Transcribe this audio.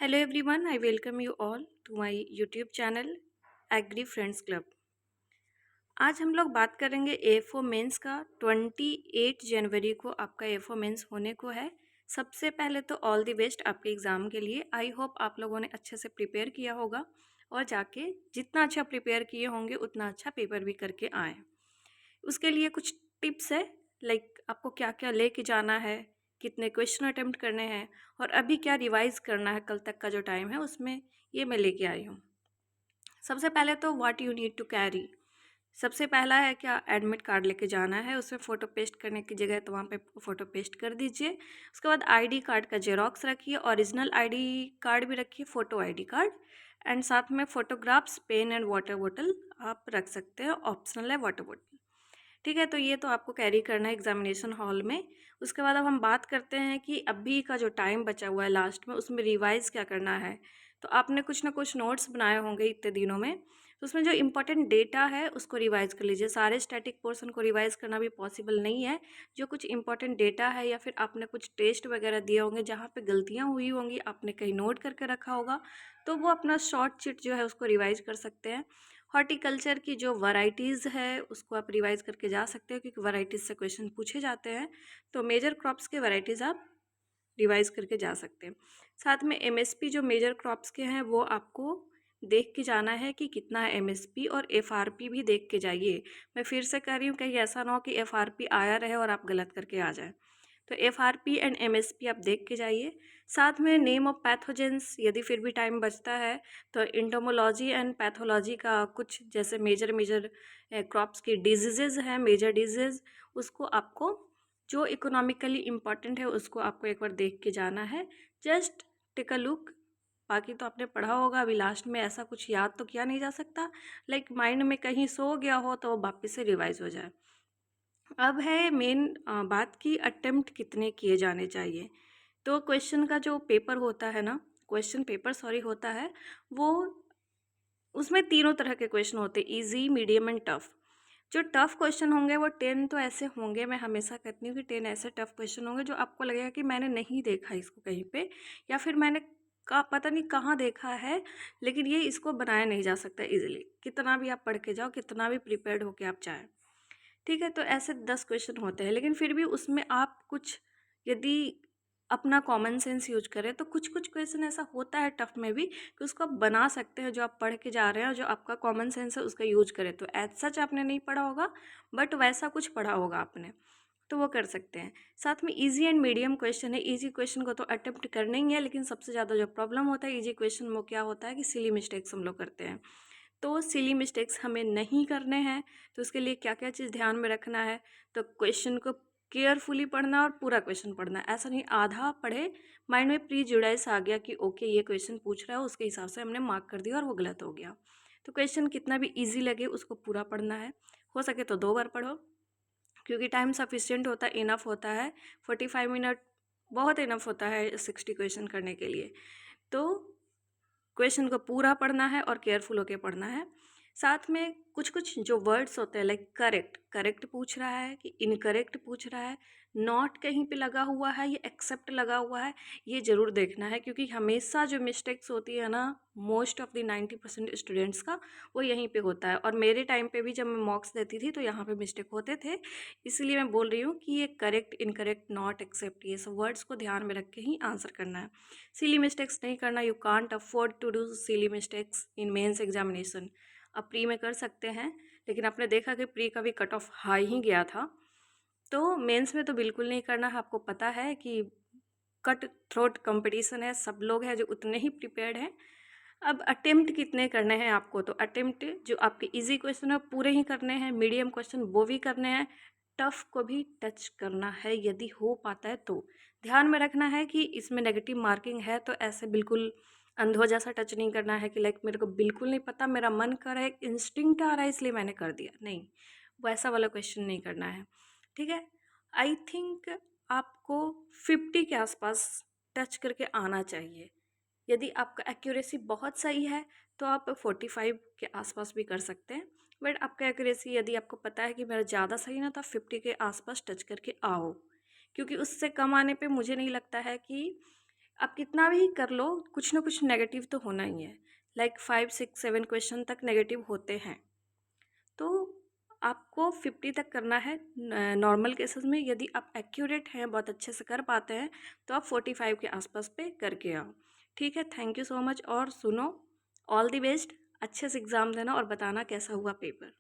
Hello everyone, I welcome you all to my YouTube channel Agri Friends Club। आज हम लोग बात करेंगे A4 मेंस का। 28 जनवरी को आपका A4 मेंस होने को है। सबसे पहले तो ऑल द बेस्ट आपके एग्ज़ाम के लिए। आई होप आप लोगों ने अच्छे से प्रिपेयर किया होगा और जाके जितना अच्छा प्रिपेयर किए होंगे उतना अच्छा पेपर भी करके आए। उसके लिए कुछ टिप्स है, लाइक आपको क्या क्या लेके जाना है, कितने क्वेश्चन अटेम्प्ट करने हैं और अभी क्या रिवाइज करना है कल तक का जो टाइम है उसमें, ये मैं लेके आई हूँ। सबसे पहले तो what you need to carry. सबसे पहला है क्या, एडमिट कार्ड लेके जाना है। उसमें फ़ोटो पेस्ट करने की जगह तो वहाँ पे फ़ोटो पेस्ट कर दीजिए। उसके बाद आईडी कार्ड का जेरोक्स रखिए, ओरिजिनल आईडी कार्ड भी रखिए, फ़ोटो आईडी कार्ड, एंड साथ में फ़ोटोग्राफ्स, पेन एंड वाटर बोतल आप रख सकते हैं, ऑप्शनल है वाटर बोतल। ठीक है, तो ये तो आपको कैरी करना है एग्जामिनेशन हॉल में। उसके बाद अब हम बात करते हैं कि अभी का जो टाइम बचा हुआ है लास्ट में, उसमें रिवाइज क्या करना है। तो आपने कुछ ना कुछ नोट्स बनाए होंगे इतने दिनों में, तो उसमें जो इम्पोर्टेंट डेटा है उसको रिवाइज कर लीजिए। सारे स्टैटिक पोर्शन को रिवाइज करना भी पॉसिबल नहीं है। जो कुछ इंपॉर्टेंट डेटा है या फिर आपने कुछ टेस्ट वगैरह दिए होंगे जहाँ पे गलतियाँ हुई होंगी, आपने कहीं नोट करके रखा होगा, तो वो अपना शॉर्ट चिट जो है उसको रिवाइज कर सकते हैं। हॉर्टिकल्चर की जो वैरायटीज़ है उसको आप रिवाइज करके जा सकते हो, क्योंकि वैरायटीज़ से क्वेश्चन पूछे जाते हैं। तो मेजर क्रॉप्स के वैरायटीज़ आप रिवाइज करके जा सकते हैं। साथ में एमएसपी जो मेजर क्रॉप्स के हैं वो आपको देख के जाना है कि कितना है एमएसपी, और एफआरपी भी देख के जाइए। मैं फिर से कह रही हूँ, कहीं ऐसा ना हो कि एफआरपी आया रहे और आप गलत करके आ जाए। तो एफआरपी एंड एमएसपी आप देख के जाइए। साथ में नेम ऑफ पैथोजेंस, यदि फिर भी टाइम बचता है तो इंटोमोलॉजी एंड पैथोलॉजी का कुछ जैसे मेजर मेजर क्रॉप्स की डिजीज़ हैं, मेजर डिजीज़, उसको आपको जो इकोनॉमिकली इम्पॉर्टेंट है उसको आपको एक बार देख के जाना है। Just take a look. बाकी तो आपने पढ़ा होगा, अभी लास्ट में ऐसा कुछ याद तो किया नहीं जा सकता, लाइक माइंड में कहीं सो गया हो तो वो वापस से रिवाइज हो जाए। अब है मेन बात की अटेम्प्ट कितने किए जाने चाहिए। तो क्वेश्चन का जो पेपर होता है ना, क्वेश्चन पेपर सॉरी होता है, वो उसमें तीनों तरह के क्वेश्चन होते हैं, इजी, मीडियम एंड टफ। जो टफ क्वेश्चन होंगे वो 10 तो ऐसे होंगे, मैं हमेशा कहती हूँ कि 10 ऐसे टफ क्वेश्चन होंगे जो आपको लगेगा कि मैंने नहीं देखा इसको कहीं पे, या फिर मैंने का पता नहीं कहाँ देखा है, लेकिन ये इसको बनाया नहीं जा सकता इजीली, कितना भी आप पढ़ के जाओ, कितना भी प्रिपेयर्ड होके आप जाएँ। ठीक है, तो ऐसे 10 क्वेश्चन होते हैं, लेकिन फिर भी उसमें आप कुछ यदि अपना कॉमन सेंस यूज करें तो कुछ कुछ क्वेश्चन ऐसा होता है टफ में भी कि उसको आप बना सकते हैं, जो आप पढ़ के जा रहे हैं और जो आपका कॉमन सेंस है उसका यूज करें। तो एज सच आपने नहीं पढ़ा होगा, बट वैसा कुछ पढ़ा होगा आपने, तो वो कर सकते हैं। साथ में इजी एंड मीडियम क्वेश्चन है। इजी क्वेश्चन को तो अटेम्प्ट करना ही है, लेकिन सबसे ज़्यादा जो प्रॉब्लम होता है इजी क्वेश्चन वो क्या होता है कि सिली मिस्टेक्स हम लोग करते हैं। तो सिली मिस्टेक्स हमें नहीं करने हैं। तो उसके लिए क्या क्या चीज़ ध्यान में रखना है, तो क्वेश्चन को केयरफुली पढ़ना और पूरा क्वेश्चन पढ़ना। ऐसा नहीं आधा पढ़े, माइंड में प्रीजुडाइज आ गया कि ओके ये क्वेश्चन पूछ रहा है, उसके हिसाब से हमने मार्क कर दिया और वो गलत हो गया। तो क्वेश्चन कितना भी ईजी लगे उसको पूरा पढ़ना है। हो सके तो 2 बार पढ़ो, क्योंकि टाइम सफिशिएंट होता है, इनफ होता है। 45 मिनट बहुत इनफ होता है 60 क्वेश्चन करने के लिए। तो क्वेश्चन को पूरा पढ़ना है और केयरफुल होके पढ़ना है। साथ में कुछ कुछ जो वर्ड्स होते हैं, लाइक करेक्ट, करेक्ट पूछ रहा है कि इनकरेक्ट पूछ रहा है, नॉट कहीं पे लगा हुआ है या एक्सेप्ट लगा हुआ है, ये ज़रूर देखना है। क्योंकि हमेशा जो मिस्टेक्स होती है ना, मोस्ट ऑफ द 90% स्टूडेंट्स का वो यहीं पे होता है। और मेरे टाइम पे भी जब मैं मॉक्स देती थी तो यहाँ पे मिस्टेक होते थे। इसलिए मैं बोल रही हूँ कि ये करेक्ट, इनकरेक्ट, नॉट, एक्सेप्ट, ये सब वर्ड्स को ध्यान में रख के ही आंसर करना है। सिली मिस्टेक्स नहीं करना। You can't afford to do silly mistakes in mains examination. अब प्री में कर सकते हैं, लेकिन आपने देखा कि प्री का भी कट ऑफ हाई ही गया था, तो मेंस में तो बिल्कुल नहीं करना है। आपको पता है कि कट थ्रोट कंपटीशन है, सब लोग हैं जो उतने ही प्रिपेयर्ड हैं। अब अटेम्प्ट कितने करने हैं आपको, तो अटेम्प्ट जो आपके इजी क्वेश्चन है पूरे ही करने हैं, मीडियम क्वेश्चन वो भी करने हैं, टफ को भी टच करना है यदि हो पाता है तो। ध्यान में रखना है कि इसमें नेगेटिव मार्किंग है, तो ऐसे बिल्कुल अंधो जैसा टच नहीं करना है कि लाइक मेरे को बिल्कुल नहीं पता, मेरा मन कर रहा है, एक इंस्टिंक्ट आ रहा है इसलिए मैंने कर दिया, नहीं, वैसा वाला क्वेश्चन नहीं करना है। ठीक है, आई थिंक आपको 50 के आसपास टच करके आना चाहिए। यदि आपका एक्यूरेसी बहुत सही है तो आप 45 के आसपास भी कर सकते हैं, बट आपका एक्यूरेसी यदि आपको पता है कि मेरा ज़्यादा सही ना, तो आप 50 के आसपास टच करके आओ। क्योंकि उससे कम आने पे मुझे नहीं लगता है कि आप कितना भी कर लो, कुछ ना कुछ नेगेटिव तो होना ही है। लाइक 5, 6, 7 क्वेश्चन तक नेगेटिव होते हैं। तो आपको 50 तक करना है नॉर्मल केसेस में। यदि आप एक्यूरेट हैं, बहुत अच्छे से कर पाते हैं, तो आप 45 के आसपास पे करके आओ। ठीक है, थैंक यू सो मच। और सुनो, ऑल द बेस्ट, अच्छे से एग्ज़ाम देना और बताना कैसा हुआ पेपर।